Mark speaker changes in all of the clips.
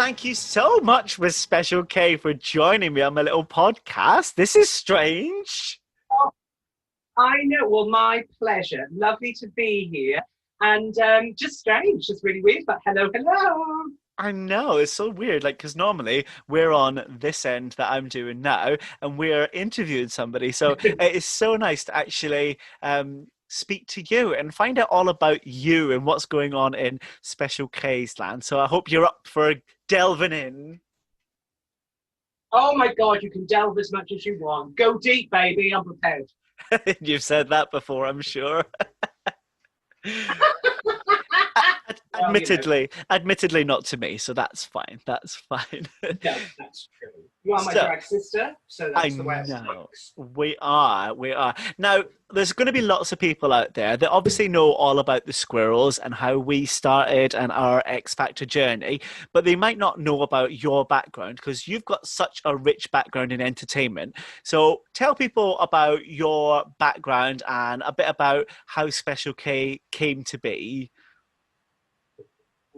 Speaker 1: thank you so much, Miss Special K, for joining me on my little podcast. This is strange.
Speaker 2: Oh, I know. Well, my pleasure. Lovely to be here. And just strange, just really weird. But hello, hello.
Speaker 1: I know, it's so weird, like, because normally we're on this end that I'm doing now, and we're interviewing somebody. So it is so nice to actually speak to you and find out all about you and what's going on in Special K's land. So I hope you're up for delving in.
Speaker 2: Oh my God, you can delve as much as you want. Go deep, baby. I'm prepared.
Speaker 1: You've said that before, I'm sure.
Speaker 2: Well,
Speaker 1: Admittedly not to me, so that's fine. That's fine.
Speaker 2: no, that's true. You are my
Speaker 1: So,
Speaker 2: drag sister, so
Speaker 1: I
Speaker 2: that's the way it
Speaker 1: know.
Speaker 2: works.
Speaker 1: We are. Now, there's going to be lots of people out there that obviously know all about the squirrels and how we started and our X Factor journey, but they might not know about your background because you've got such a rich background in entertainment. So tell people about your background and a bit about how Special K came to be.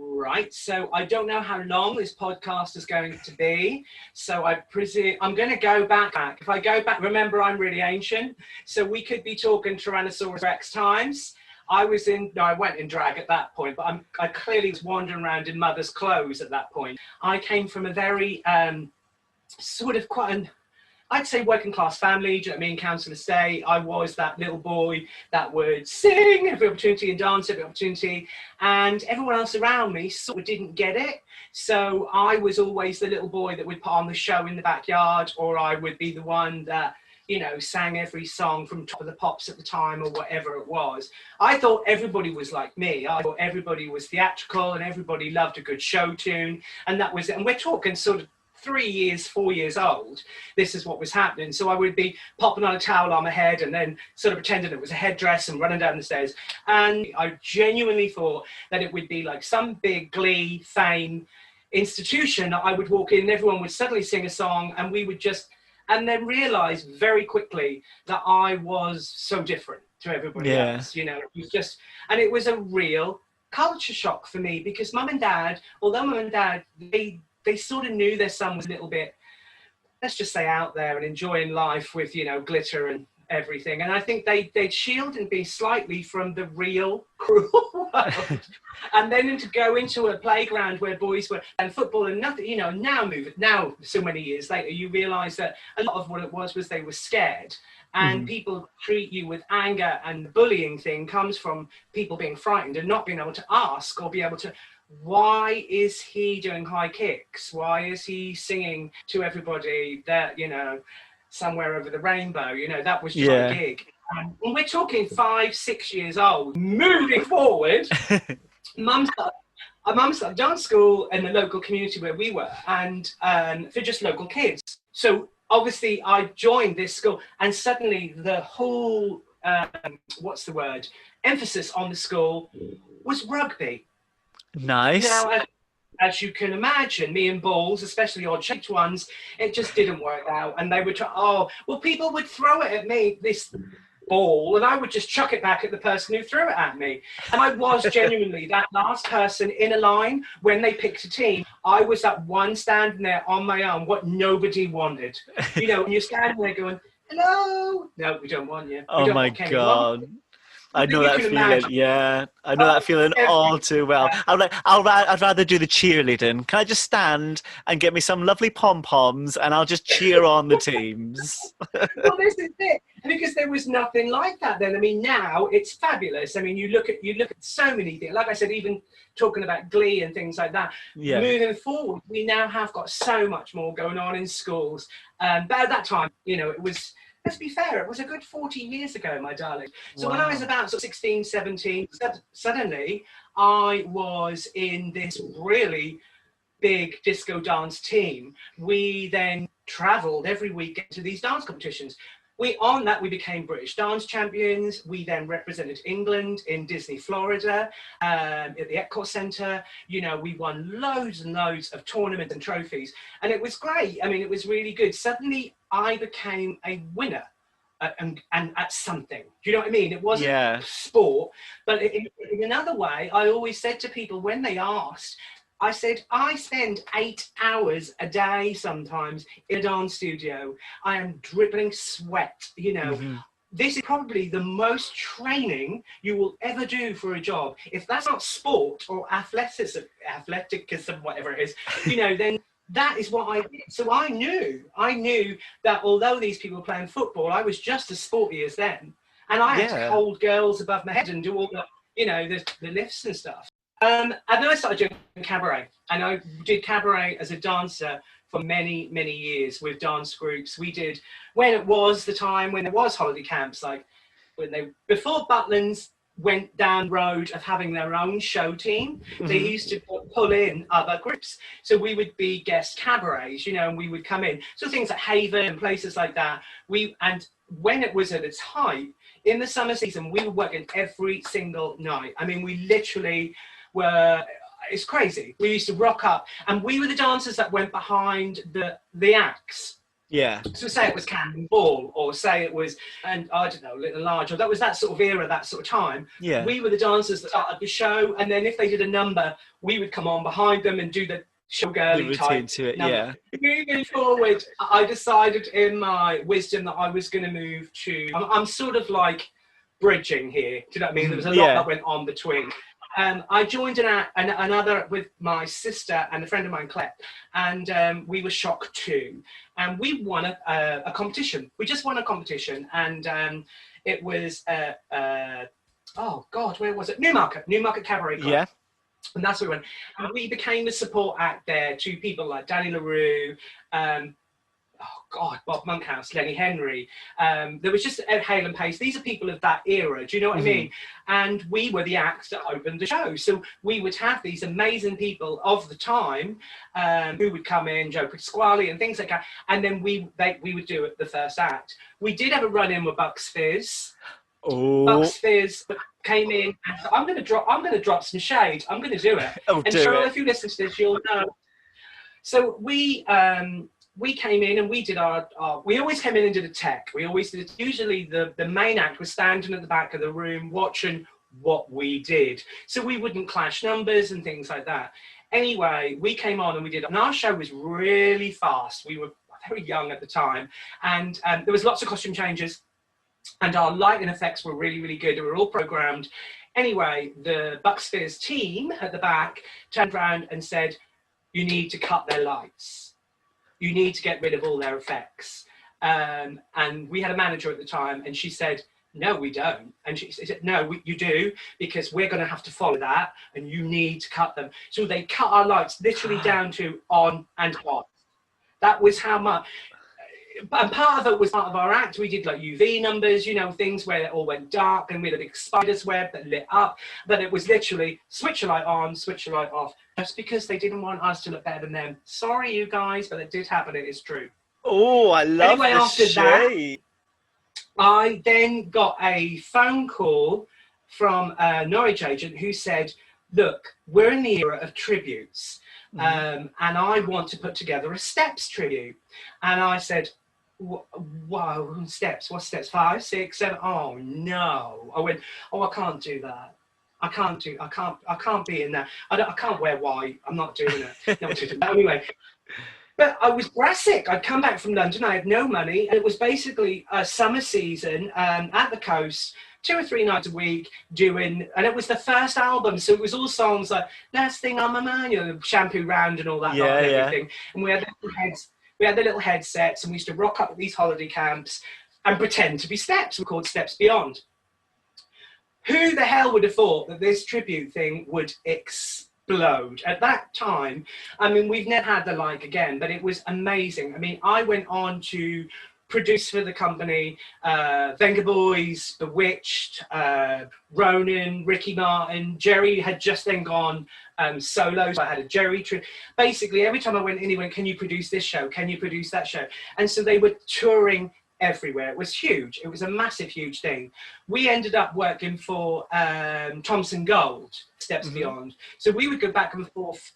Speaker 2: Right, so I don't know how long this podcast is going to be. So I presume I'm going to go back. If I go back, remember I'm really ancient. So we could be talking Tyrannosaurus Rex times. I went in drag at that point, but I clearly was wandering around in mother's clothes at that point. I came from a very sort of quite an I'd say working class family, do you know what I mean? Council estate. I was that little boy that would sing every opportunity and dance every opportunity. And everyone else around me sort of didn't get it. So I was always the little boy that would put on the show in the backyard, or I would be the one that, sang every song from Top of the Pops at the time or whatever it was. I thought everybody was like me. I thought everybody was theatrical and everybody loved a good show tune. And that was it. And we're talking sort of 3 years, 4 years old, this is what was happening. So I would be popping on a towel on my head and then sort of pretending it was a headdress and running down the stairs. And I genuinely thought that it would be like some big Glee, Fame institution that I would walk in and everyone would suddenly sing a song and we would just, and then realize very quickly that I was so different to everybody else. It was just, and it was a real culture shock for me because mum and dad, they sort of knew their son was a little bit, let's just say, out there and enjoying life with, glitter and everything. And I think they'd shield and be slightly from the real cruel world. And then to go into a playground where boys were, and football and nothing, now so many years later, you realise that a lot of what it was they were scared. And people treat you with anger, and the bullying thing comes from people being frightened and not being able to ask or be able to, why is he doing high kicks? Why is he singing to everybody that, somewhere over the rainbow? That was just a gig. And we're talking 5, 6 years old. Moving forward, mum's got dance school in the local community where we were, and for just local kids. So obviously I joined this school, and suddenly the whole, emphasis on the school was rugby.
Speaker 1: Nice.
Speaker 2: Now, as you can imagine, me and balls, especially odd-shaped ones, it just didn't work out. And they would try, people would throw it at me, this ball, and I would just chuck it back at the person who threw it at me. And I was genuinely that last person in a line when they picked a team. I was that one standing there on my own, what nobody wanted. And you're standing there going, hello. No, we don't want you.
Speaker 1: Oh my God. I know that feeling. Imagine. Yeah, I know that feeling all too well. I'd rather do the cheerleading. Can I just stand and get me some lovely pom poms, and I'll just cheer on the teams?
Speaker 2: Well, this is it, because there was nothing like that then. I mean, now it's fabulous. I mean, you look at so many things. Like I said, even talking about Glee and things like that. Yeah. Moving forward, we now have got so much more going on in schools. But at that time, it was. Let's be fair, it was a good 40 years ago, my darling. So When I was about 16, 17, suddenly I was in this really big disco dance team. We then travelled every week to these dance competitions. We became British dance champions. We then represented England in Disney, Florida, at the Epcot Centre. We won loads and loads of tournaments and trophies. And it was great. I mean, it was really good. Suddenly, I became a winner and at something. Do you know what I mean? It wasn't sport. But in another way, I always said to people when they asked, I said, I spend 8 hours a day sometimes in a dance studio. I am dripping sweat, you know.
Speaker 1: Mm-hmm.
Speaker 2: This is probably the most training you will ever do for a job. If that's not sport or athleticism, whatever it is, you know, then that is what I did. So I knew that although these people were playing football, I was just as sporty as them. And I had to hold girls above my head and do all the, you know, the lifts and stuff. And then I started doing cabaret. And I did cabaret as a dancer for many, many years with dance groups. We did, when it was the time when there was holiday camps, like before Butlins went down the road of having their own show team, they used to pull in other groups. So we would be guest cabarets, you know, and we would come in. So things like Haven and places like that. And when it was at its height, in the summer season, we were working every single night. I mean, we literally were, it's crazy. We used to rock up, and we were the dancers that went behind the acts.
Speaker 1: Yeah.
Speaker 2: So say it was Camden Ball, or say it was, and I don't know, Little Large, or that was that sort of era, that sort of time.
Speaker 1: Yeah.
Speaker 2: We were the dancers that started the show, and then if they did a number, we would come on behind them and do the showgirly type
Speaker 1: to it,
Speaker 2: number. Moving forward, I decided in my wisdom that I was going to move to, I'm sort of like bridging here. Do you know what I mean? There was a lot that went on between. I joined another with my sister and a friend of mine, Claire, and we were Shock 2. And we won a competition. We just won a competition, and it was, oh God, where was it? Newmarket Cabaret Club.
Speaker 1: Yeah.
Speaker 2: And that's where we went. And we became the support act there to people like Danny LaRue, oh God, Bob Monkhouse, Lenny Henry. There was just Ed Hale and Pace. These are people of that era. Do you know what I mean? And we were the acts that opened the show. So we would have these amazing people of the time who would come in, Joe Pasquale and things like that. And then we would do it the first act. We did have a run in with Bucks Fizz.
Speaker 1: Oh.
Speaker 2: Bucks Fizz came in and said, I'm going to drop some shade. I'm going to do it. And Cheryl, if you listen to this, you'll know. So we came in and we did we always came in and did a tech. We always did, usually the main act was standing at the back of the room watching what we did. So we wouldn't clash numbers and things like that. Anyway, we came on and we did, and our show was really fast. We were very young at the time, and there was lots of costume changes, and our lighting effects were really, really good. They were all programmed. Anyway, the Bucks Fizz team at the back turned around and said, you need to cut their lights. You need to get rid of all their effects. And we had a manager at the time, and she said, no, we don't. And she said, no, you do, because we're going to have to follow that, and you need to cut them. So they cut our lights literally down to on and off. That was how much. And part of it was part of our act. We did like UV numbers, you know, things where it all went dark, and we had a big spider's web that lit up. But it was literally switch a light on, switch a light off, just because they didn't want us to look better than them. Sorry, you guys, but it did happen. It is true.
Speaker 1: Oh, I love
Speaker 2: anyway, after
Speaker 1: shade.
Speaker 2: that, I then got a phone call from a Norwich agent who said, look, we're in the era of tributes, and I want to put together a Steps tribute. And I said, wow, Steps, what's Steps, 5, 6, 7? Oh no. I went, oh, I can't do that. I can't be in that. I can't wear white. I'm not doing it. Not doing that. Anyway, but I was brassic. I'd come back from London. I had no money. And it was basically a summer season at the coast, 2 or 3 nights a week doing, and it was the first album. So it was all songs like Last Thing on My Mind, you know, Shampoo Round and all that, and everything. And we had the little headsets, and we used to rock up at these holiday camps and pretend to be Steps. We called Steps Beyond. Who the hell would have thought that this tribute thing would explode? At that time, I mean, we've never had the like again, but it was amazing. I mean, I went on to produce for the company Venga Boys, Bewitched, Ronan, Ricky Martin. Jerry had just then gone solo, so I had a Jerry trip. Basically, every time I went in, he went, can you produce this show? Can you produce that show? And so they were touring everywhere. It was huge. It was a massive, huge thing. We ended up working for Thomson Gold, Steps Beyond. So we would go back and forth.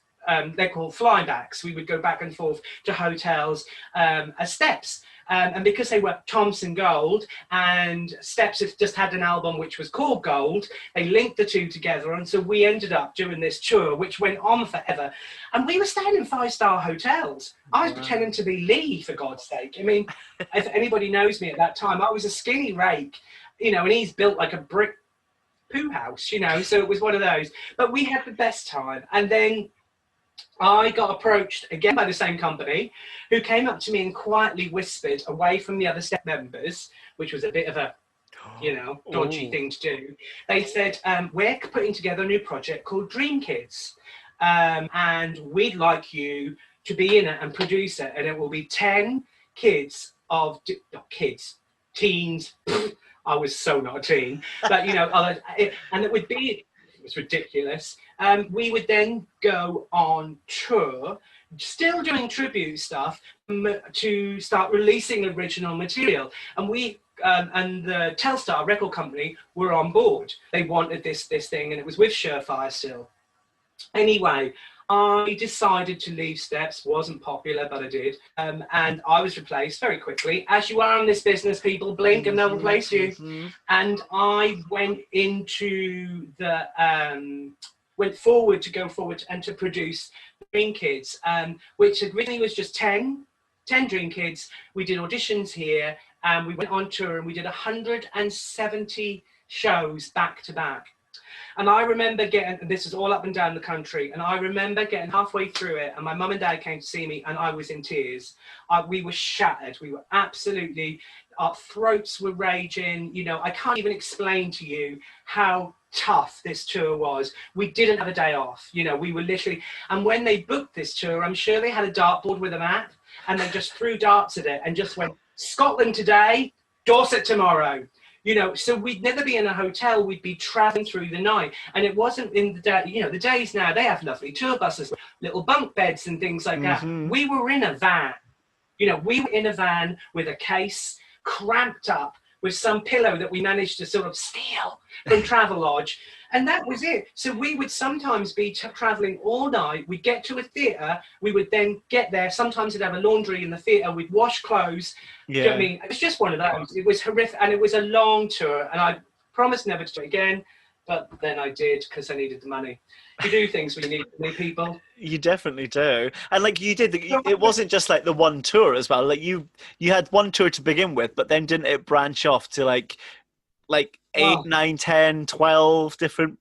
Speaker 2: They're called flybacks. We would go back and forth to hotels as Steps. And because they were Thompson Gold and Steps had just had an album which was called Gold, they linked the two together. And so we ended up doing this tour, which went on forever. And we were staying in 5-star hotels. I was pretending to be Lee, for God's sake. I mean, if anybody knows me at that time, I was a skinny rake, you know, and he's built like a brick poo house, you know, so it was one of those. But we had the best time. And then I got approached again by the same company, who came up to me and quietly whispered away from the other Step members, which was a bit of a, you know, dodgy thing to do. They said, we're putting together a new project called Dream Kids, and we'd like you to be in it and produce it, and it will be 10 kids of teens. I was so not a teen, but you know, and it would be, it was ridiculous. We would then go on tour, still doing tribute stuff, to start releasing original material. And we and the Telstar record company were on board. They wanted this thing, and it was with Surefire still. Anyway, I decided to leave Steps. Wasn't popular, but I did. And I was replaced very quickly. As you are in this business, people blink and they'll replace you. And I went into the, went forward and to produce Dream Kids, which originally was just 10 Dream Kids. We did auditions here, and we went on tour, and we did 170 shows back to back. And I remember getting, this is all up and down the country, and I remember getting halfway through it, and my mum and dad came to see me, and I was in tears. We were shattered. We were absolutely, our throats were raging. You know, I can't even explain to you how tough this tour was. We didn't have a day off. You know, we were literally, and when they booked this tour, I'm sure they had a dartboard with a map, and they just threw darts at it and just went, Scotland today, Dorset tomorrow. You know, so we'd never be in a hotel, we'd be traveling through the night. And it wasn't in the day, you know, the days now, they have lovely tour buses, little bunk beds and things like that. We were in a van, you know, we were in a van with a case, cramped up with some pillow that we managed to sort of steal from Travelodge. And that was it. So we would sometimes be traveling all night. We'd get to a theatre. We would then get there. Sometimes it'd have a laundry in the theatre. We'd wash clothes. Yeah. Do you know what I mean? It was just one of those. It was horrific. And it was a long tour. And I promised never to do it again. But then I did, because I needed the money. You do things when you need people. You
Speaker 1: definitely do. And like you did, it wasn't just like the one tour as well. Like you had one tour to begin with, but then didn't it branch off to like 8, 9, 10, 12 different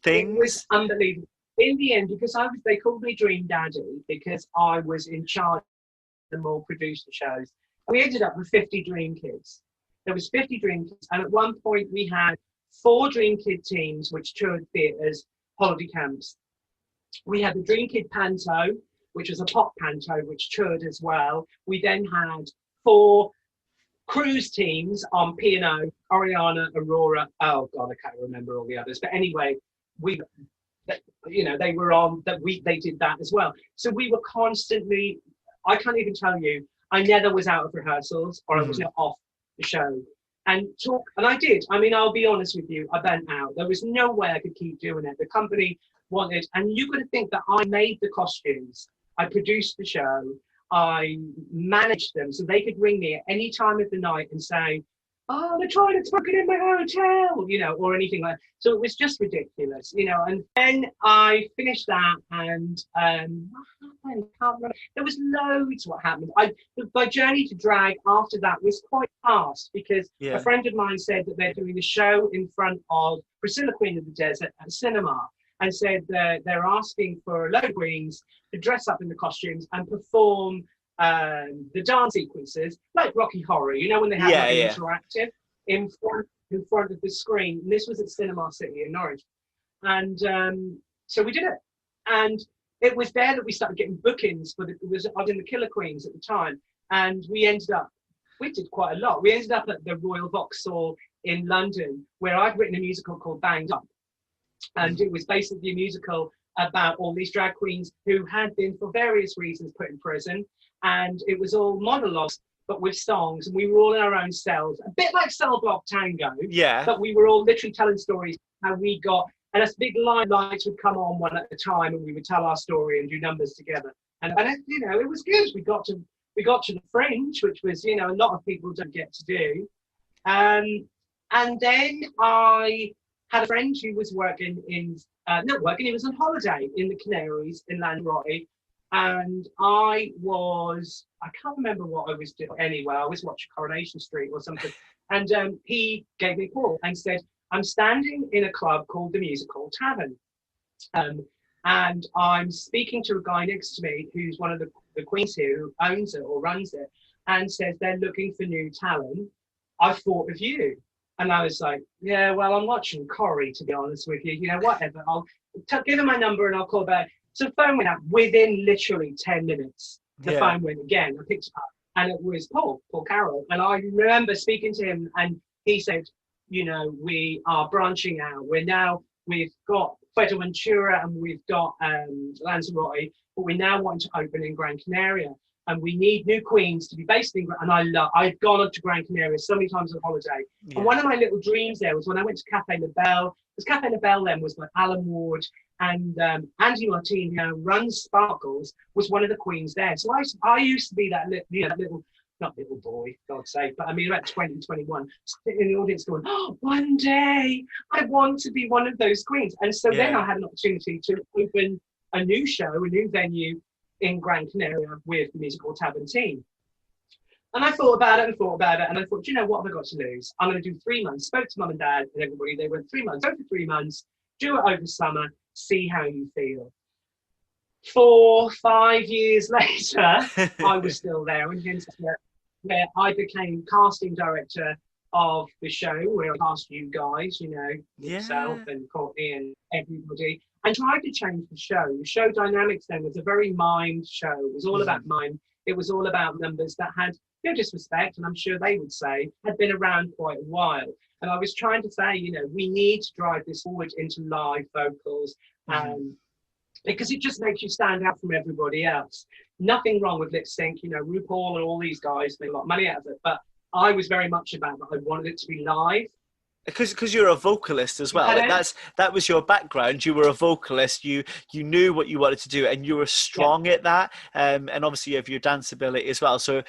Speaker 1: things?
Speaker 2: It was unbelievable. In the end, because they called me Dream Daddy, because I was in charge of them all, produced the shows. We ended up with 50 Dream Kids. There was 50 Dream Kids. And at one point we had 4 Dream Kid teams which toured theatres, holiday camps. We had the Dream Kid Panto, which was a pop panto, which toured as well. We then had 4 cruise teams on P&O, Oriana, Aurora. Oh God, I can't remember all the others. But anyway, they were on that week. They did that as well. So we were constantly. I can't even tell you. I never was out of rehearsals, or I was never off the show. And I did. I mean, I'll be honest with you. I burnt out. There was no way I could keep doing it. The company wanted, and you got to think that I made the costumes. I produced the show. I managed them so they could ring me at any time of the night and say, "Oh, the toilet's broken in my hotel," you know, or anything like that. So it was just ridiculous, you know. And then I finished that, and I can't remember. There was loads what happened. My journey to drag after that was quite fast, because a friend of mine said that they're doing a show in front of Priscilla, Queen of the Desert, at a cinema, and said they're asking for a load of queens to dress up in the costumes and perform the dance sequences like Rocky Horror, you know, when they have interactive in front of the screen. And this was at Cinema City in Norwich. And so we did it. And it was there that we started getting bookings I was in the Killer Queens at the time. And we did quite a lot. We ended up at the Royal Vauxhall in London, where I'd written a musical called Banged Up. And it was basically a musical about all these drag queens who had been, for various reasons, put in prison. And it was all monologues, but with songs. And we were all in our own cells, a bit like Cell Block Tango. Yeah. But we were all literally telling stories how we got, and us big lights would come on one at a time, and we would tell our story and do numbers together. And you know, it was good. We got to we got to the fringe, which was, you know, a lot of people don't get to do. And then I had a friend who was working in, not working, he was on holiday in the Canaries in Lanzarote. And I can't remember what I was doing anyway. I was watching Coronation Street or something. And he gave me a call and said, I'm standing in a club called the Musical Tavern. And I'm speaking to a guy next to me who's one of the queens here who owns it or runs it, and says they're looking for new talent. I thought of you. And I was like, yeah, well, I'm watching Corrie, to be honest with you. You know, whatever. I'll give him my number and I'll call back. So the phone went up within literally 10 minutes. The phone went again. I picked it up and it was Paul Carroll. And I remember speaking to him and he said, you know, we are branching out. We've got Fuerteventura and we've got Lanzarote, but we now want to open in Gran Canaria. And we need new queens to be based in, and I've gone up to Gran Canaria so many times on holiday. Yeah. And one of my little dreams there was when I went to Cafe Labelle, because Cafe Labelle then was by Alan Ward, and Andy Martin, who runs Sparkles, was one of the queens there. So I used to be that little, not little boy, God's sake, but I mean about 20, 21, sitting in the audience going, oh, one day I want to be one of those queens. And so then I had an opportunity to open a new show, a new venue in Gran Canaria with the Musical Tavern team. And I thought about it and I thought, you know, what have I got to lose? I'm going to do 3 months. Spoke to mum and dad and everybody. They went 3 months, over 3 months, do it over summer, see how you feel. 4, 5 years later, I was still there. And hence where I became casting director of the show, where I cast you guys, you know, yourself and Courtney and everybody, and tried to change the show. The show dynamics then was a very mimed show. It was all about mime. It was all about numbers that had no disrespect, and I'm sure they would say, had been around quite a while. And I was trying to say, you know, we need to drive this forward into live vocals, because it just makes you stand out from everybody else. Nothing wrong with lip sync, you know, RuPaul and all these guys make a lot of money out of it, but I was very much about that. I wanted it to be live.
Speaker 1: Because you're a vocalist as well. Like that was your background. You were a vocalist. You knew what you wanted to do, and you were strong at that. And obviously you have your dance ability as well. So,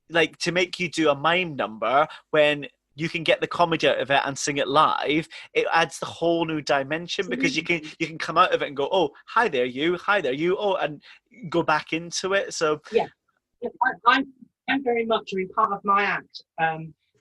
Speaker 1: like, to make you do a mime number when you can get the comedy out of it and sing it live, it adds the whole new dimension, because you can come out of it and go, oh, hi there you, oh, and go back into it. So I'm very much, I mean, part of my act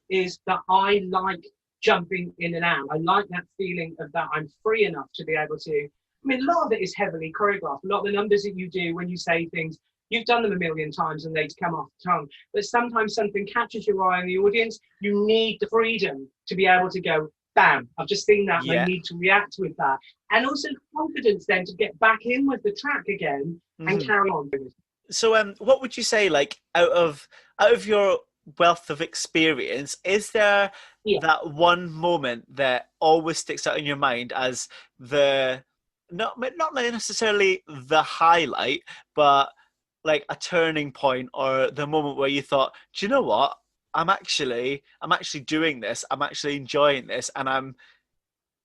Speaker 1: is that I like jumping in and out. I like that feeling of that I'm free enough to be able to, I mean, a lot of it is heavily choreographed. A lot of the numbers that you do when you say things, you've done them a million times and they come off the tongue. But sometimes something catches your eye in the audience. You need the freedom to be able to go, bam, I've just seen that and I need to react with that. And also confidence then to get back in with the track again and carry on. So what would you say, like, out of your wealth of experience, is there that one moment that always sticks out in your mind as the not necessarily the highlight, but like a turning point, or the moment where you thought, do you know what, I'm actually doing this, I'm actually enjoying this, and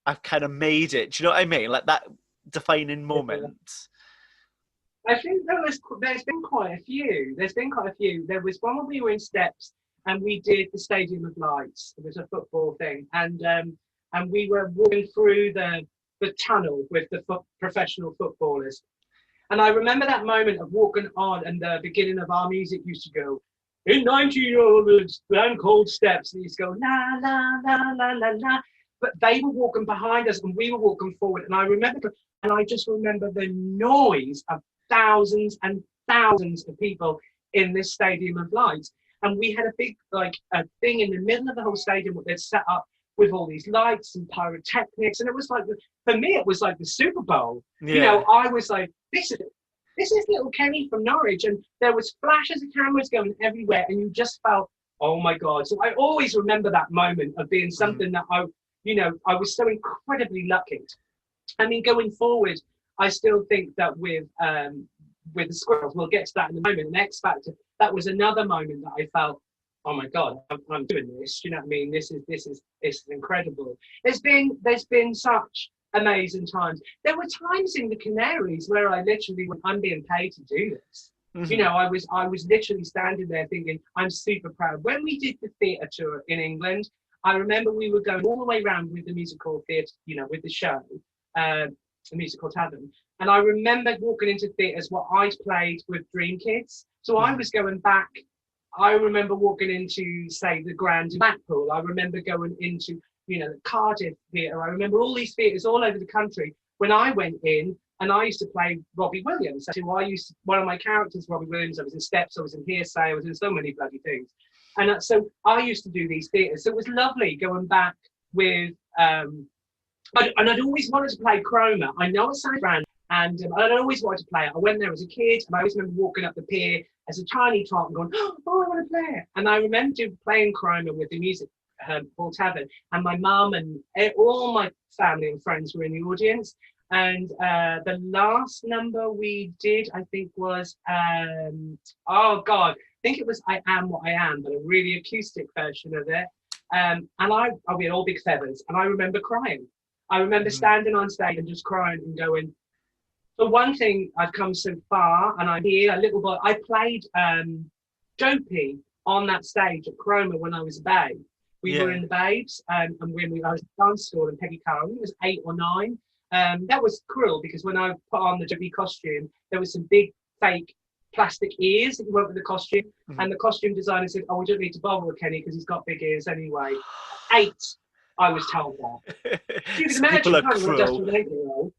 Speaker 1: I've kind of made it. Do you know what I mean? Like that defining moment.
Speaker 2: I think there's been quite a few. There was one when we were in Steps and we did the Stadium of Lights. It was a football thing. And we were walking through the tunnel with the professional footballers. And I remember that moment of walking on, and the beginning of our music used to go, in 1900, band called Steps. And it used to go, la, la, la, la, la, la. But they were walking behind us and we were walking forward. And I just remember the noise of thousands and thousands of people in this Stadium of Lights. And we had a big, like, a thing in the middle of the whole stadium that they'd set up with all these lights and pyrotechnics. And it was like, for me, it was like the Super Bowl. Yeah. You know, I was like, this is little Kenny from Norwich. And there was flashes of cameras going everywhere. And you just felt, oh my God. So I always remember that moment of being something that I was so incredibly lucky. I mean, going forward, I still think that with the Squirrels, we'll get to that in a moment, and X Factor, that was another moment that I felt, oh my God, I'm doing this. You know what I mean? This is incredible. There's been such amazing times. There were times in the Canaries where I literally went, I'm being paid to do this. You know, I was literally standing there thinking, I'm super proud. When we did the theatre tour in England, I remember we were going all the way around with the musical theatre, you know, with the show, the musical Tavern. And I remember walking into theatres what I'd played with Dream Kids. So I was going back. I remember walking into, say, the Grand in Blackpool. I remember going into, you know, the Cardiff Theatre. I remember all these theatres all over the country. When I went in, and I used to play Robbie Williams. One of my characters, Robbie Williams. I was in Steps, I was in Hearsay, I was in so many bloody things. And so I used to do these theatres. So it was lovely going back with, and I'd always wanted to play Chroma. I know it sounds random, and I'd always wanted to play it. I went there as a kid, and I always remember walking up the pier as a tiny tot and going, oh, I want to play it. And I remember playing Chroma with the music hall Tavern, and my mum and all my family and friends were in the audience. And the last number we did, I think, was, oh God, I think it was I Am What I Am, but a really acoustic version of it. And we had all big feathers, and I remember crying. I remember standing on stage and just crying and going, for one thing, I've come so far, and I'm here, a little boy. I played Dopey on that stage at Chroma when I was a babe. We were in the Babes, and when I was at dance school, and Peggy Carroll, I think it was 8 or 9. That was cruel, because when I put on the Dopey costume, there was some big fake plastic ears that you went with the costume, and the costume designer said, "Oh, we don't need to bother with Kenny because he's got big ears anyway." 8, I was told that. You can imagine, just an 8-year-old.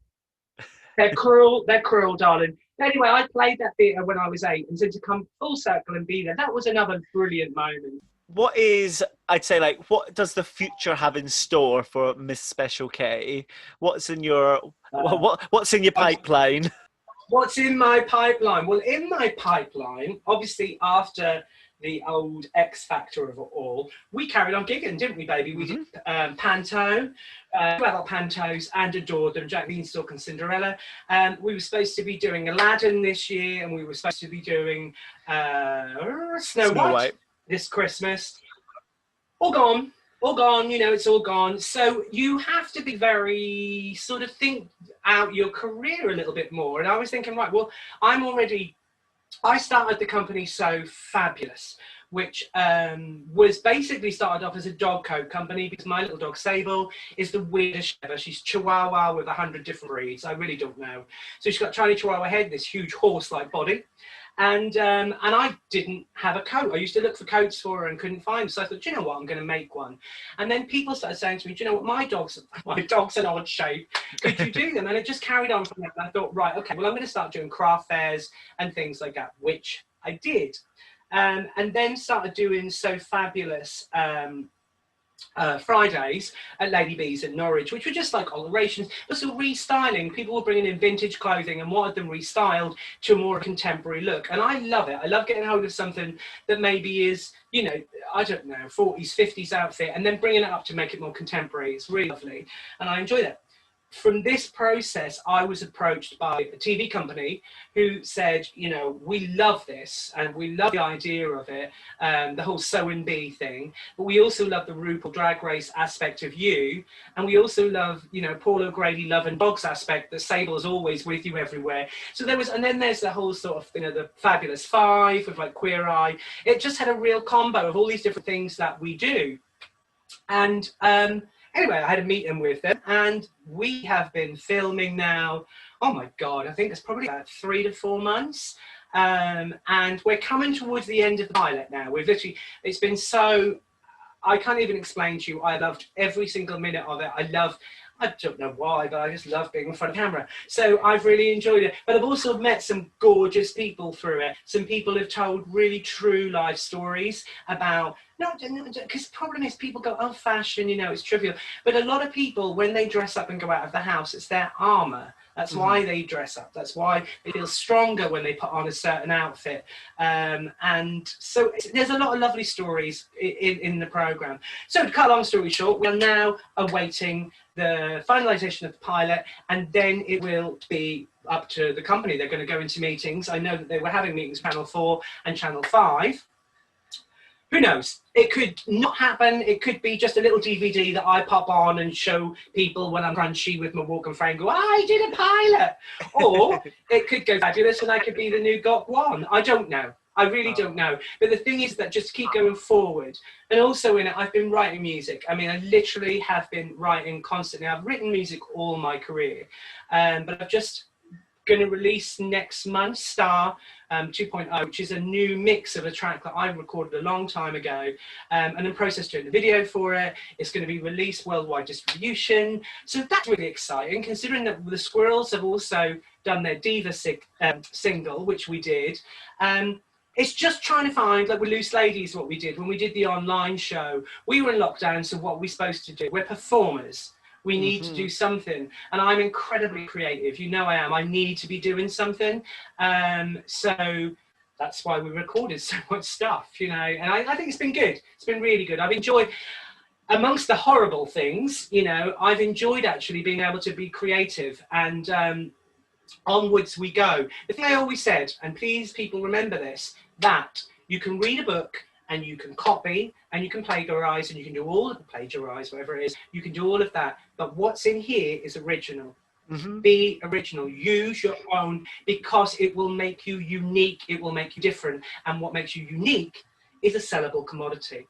Speaker 2: They're cruel, darling. Anyway, I played that theatre when I was 8, and so to come full circle and be there, that was another brilliant moment.
Speaker 1: What is, I'd say, like, what does the future have in store for Miss Special K? What's in your what's in your pipeline?
Speaker 2: What's in my pipeline? Well, in my pipeline, obviously after the old X Factor of it all, we carried on gigging, didn't we, baby? We did Panto, adult Pantos, and adored them, Jack Beanstalk and Cinderella. We were supposed to be doing Aladdin this year, and we were supposed to be doing Snow White this Christmas. All gone, you know, it's all gone. So you have to be very sort of think out your career a little bit more. And I was thinking, right, well, I started the company So Fabulous, which was basically started off as a dog coat company, because my little dog Sable is the weirdest ever. She's Chihuahua with 100 different breeds. I really don't know. So she's got a tiny Chihuahua head, this huge horse-like body. And I didn't have a coat. I used to look for coats for her and couldn't find them. So I thought, do you know what, I'm going to make one. And then people started saying to me, do you know what, my dog's an odd shape. Could you do them? And it just carried on from there. And I thought, right, okay, well, I'm going to start doing craft fairs and things like that, which I did. And then started doing So Fabulous Fridays at Lady B's in Norwich, which were just like alterations, but still restyling. People were bringing in vintage clothing and wanted them restyled to a more contemporary look. And I love it. I love getting hold of something that maybe is, you know, I don't know, 40s, 50s outfit, and then bringing it up to make it more contemporary. It's really lovely. And I enjoy that. From this process, I was approached by a TV company who said, you know, we love this and we love the idea of it, the whole sew and be thing, but we also love the RuPaul Drag Race aspect of you, and we also love, you know, Paul O'Grady Love and Dogs aspect, that Sable is always with you everywhere. So there was, and then there's the whole sort of, you know, the Fabulous Five with like Queer Eye. It just had a real combo of all these different things that we do. And anyway, I had a meeting with them, and we have been filming now, oh my God, I think it's probably about 3 to 4 months. And we're coming towards the end of the pilot now. We've literally, it's been so, I can't even explain to you, I loved every single minute of it. I don't know why, but I just love being in front of camera. So I've really enjoyed it. But I've also met some gorgeous people through it. Some people have told really true life stories about, because the problem is people go, oh, fashion, you know, it's trivial. But a lot of people, when they dress up and go out of the house, it's their armor. That's why they dress up. That's why they feel stronger when they put on a certain outfit. And so there's a lot of lovely stories in the program. So to cut a long story short, we are now awaiting the finalization of the pilot, and then it will be up to the company. They're going to go into meetings. I know that they were having meetings, Channel 4 and Channel 5. Who knows? It could not happen. It could be just a little DVD that I pop on and show people when I'm crunchy with my walk and frame. Go, I did a pilot. Or it could go fabulous and I could be the new Got One. I don't know. I really don't know. But the thing is that just keep going forward. And also in it, I've been writing music. I mean, I literally have been writing constantly. I've written music all my career. But I've just going to release next month Star 2.0, which is a new mix of a track that I recorded a long time ago, and then processed doing the video for it. It's going to be released worldwide distribution, so that's really exciting, considering that the Squirrels have also done their Diva single, which we did. It's just trying to find, like with Loose Ladies, what we did when we did the online show. We were in lockdown, so what are we supposed to do? We're performers. We need to do something. And I'm incredibly creative. You know I am. I need to be doing something. So that's why we recorded so much stuff, you know. And I think it's been good. It's been really good. I've enjoyed, amongst the horrible things, you know, I've enjoyed actually being able to be creative. And onwards we go. The thing I always said, and please people remember this, that you can read a book and you can copy and you can plagiarize and you can do all of the plagiarize, whatever it is, you can do all of that. But what's in here is original. Be original, use your own, because it will make you unique, it will make you different. And what makes you unique is a sellable commodity.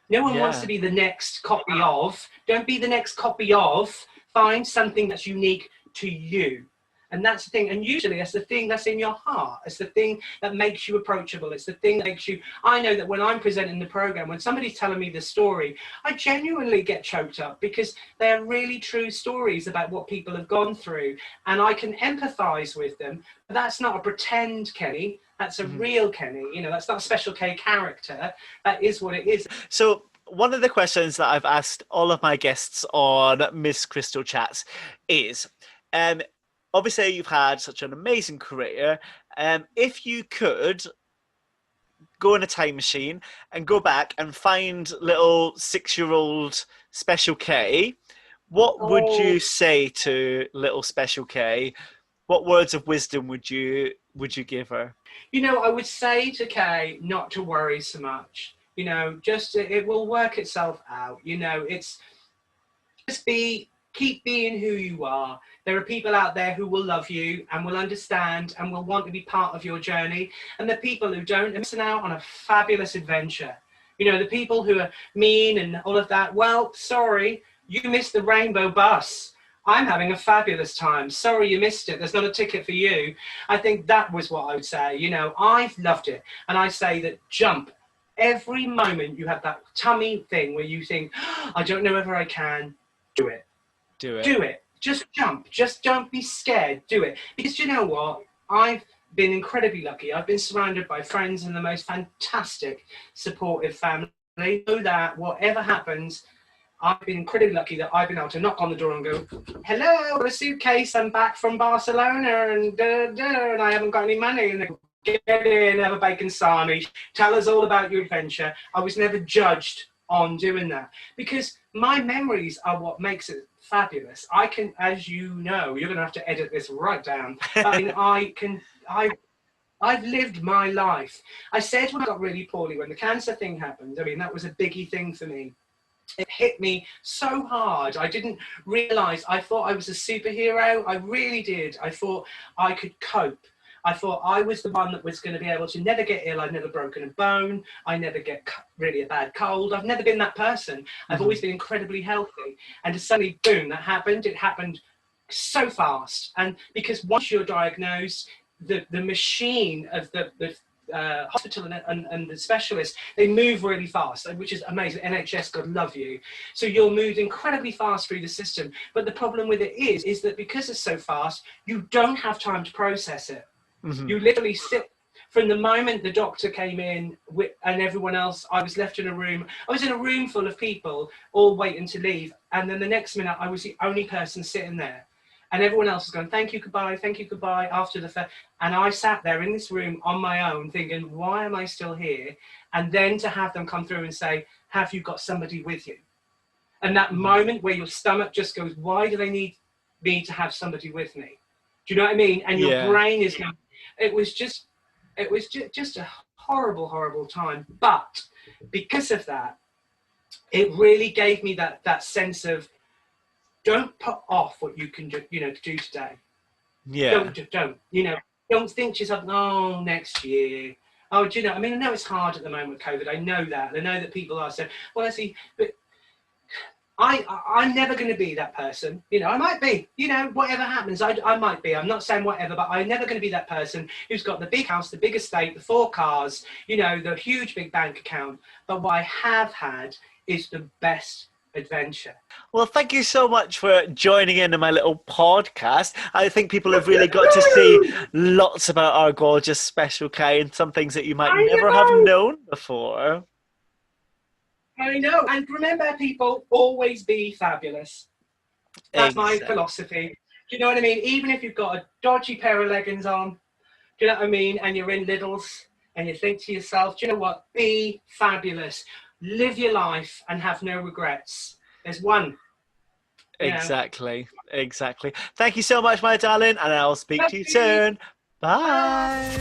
Speaker 2: No one wants to be the next copy of. Don't be the next copy of. Find something that's unique to you. And that's the thing. And usually it's the thing that's in your heart. It's the thing that makes you approachable. It's the thing that makes you... I know that when I'm presenting the program, when somebody's telling me the story, I genuinely get choked up because they're really true stories about what people have gone through. And I can empathize with them. But that's not a pretend Kenny. That's a real Kenny. You know, that's not a Special K character. That is what it is.
Speaker 1: So one of the questions that I've asked all of my guests on Miss Crystal Chats is... obviously, you've had such an amazing career. If you could go in a time machine and go back and find little 6-year-old Special K, what would you say to little Special K? What words of wisdom would you give her?
Speaker 2: You know, I would say to Kay not to worry so much. You know, just it will work itself out. You know, it's just keep being who you are. There are people out there who will love you and will understand and will want to be part of your journey. And the people who don't are missing out on a fabulous adventure. You know, the people who are mean and all of that, well, sorry, you missed the rainbow bus. I'm having a fabulous time. Sorry you missed it. There's not a ticket for you. I think that was what I would say. You know, I've loved it. And I say that jump. Every moment you have that tummy thing where you think, oh, I don't know whether I can, do it.
Speaker 1: Do it.
Speaker 2: Do it. Just jump. Just don't be scared. Do it. Because you know what? I've been incredibly lucky. I've been surrounded by friends and the most fantastic, supportive family. They know that whatever happens, I've been incredibly lucky that I've been able to knock on the door and go, hello, a suitcase, I'm back from Barcelona and and I haven't got any money. And they go, get in, have a bacon sarnie, tell us all about your adventure. I was never judged on doing that because my memories are what makes it fabulous. I can, as you know, you're going to have to edit this right down. I mean, I've lived my life. I said when I got really poorly, when the cancer thing happened, I mean, that was a biggie thing for me. It hit me so hard. I didn't realize, I thought I was a superhero. I really did. I thought I could cope. I thought I was the one that was going to be able to never get ill. I've never broken a bone. I never get really a bad cold. I've never been that person. I've always been incredibly healthy. And suddenly, boom, that happened. It happened so fast. And because once you're diagnosed, the machine of the hospital and the specialist, they move really fast, which is amazing. NHS, God love you. So you're moved incredibly fast through the system. But the problem with it is that because it's so fast, you don't have time to process it. You literally sit from the moment the doctor came in and everyone else. I was left in a room. I was in a room full of people all waiting to leave. And then the next minute I was the only person sitting there. And everyone else was going, thank you, goodbye, after the fact. And I sat there in this room on my own thinking, why am I still here? And then to have them come through and say, have you got somebody with you? And that moment where your stomach just goes, why do they need me to have somebody with me? Do you know what I mean? And your brain is going, it was just a horrible, horrible time. But because of that, it really gave me that sense of, don't put off what you can do, do today.
Speaker 1: Yeah.
Speaker 2: Don't think to yourself, oh, next year. Oh, do you know? I mean, I know it's hard at the moment with COVID. I know that. I know that people are saying, well, I see, but I'm never going to be that person. I might be, whatever happens, I might be. I'm not saying whatever, but I'm never going to be that person who's got the big house, the big estate, the 4 cars, the huge big bank account. But what I have had is the best adventure.
Speaker 1: Well, thank you so much for joining in my little podcast. I think people have really got to see lots about our gorgeous Special K and some things that you might never have known before.
Speaker 2: I know. And remember, people, always be fabulous. That's my philosophy. Do you know what I mean? Even if you've got a dodgy pair of leggings on, do you know what I mean? And you're in Lidl's and you think to yourself, do you know what? Be fabulous. Live your life and have no regrets. There's one.
Speaker 1: Exactly. Thank you so much, my darling, and I'll speak to you soon. Bye.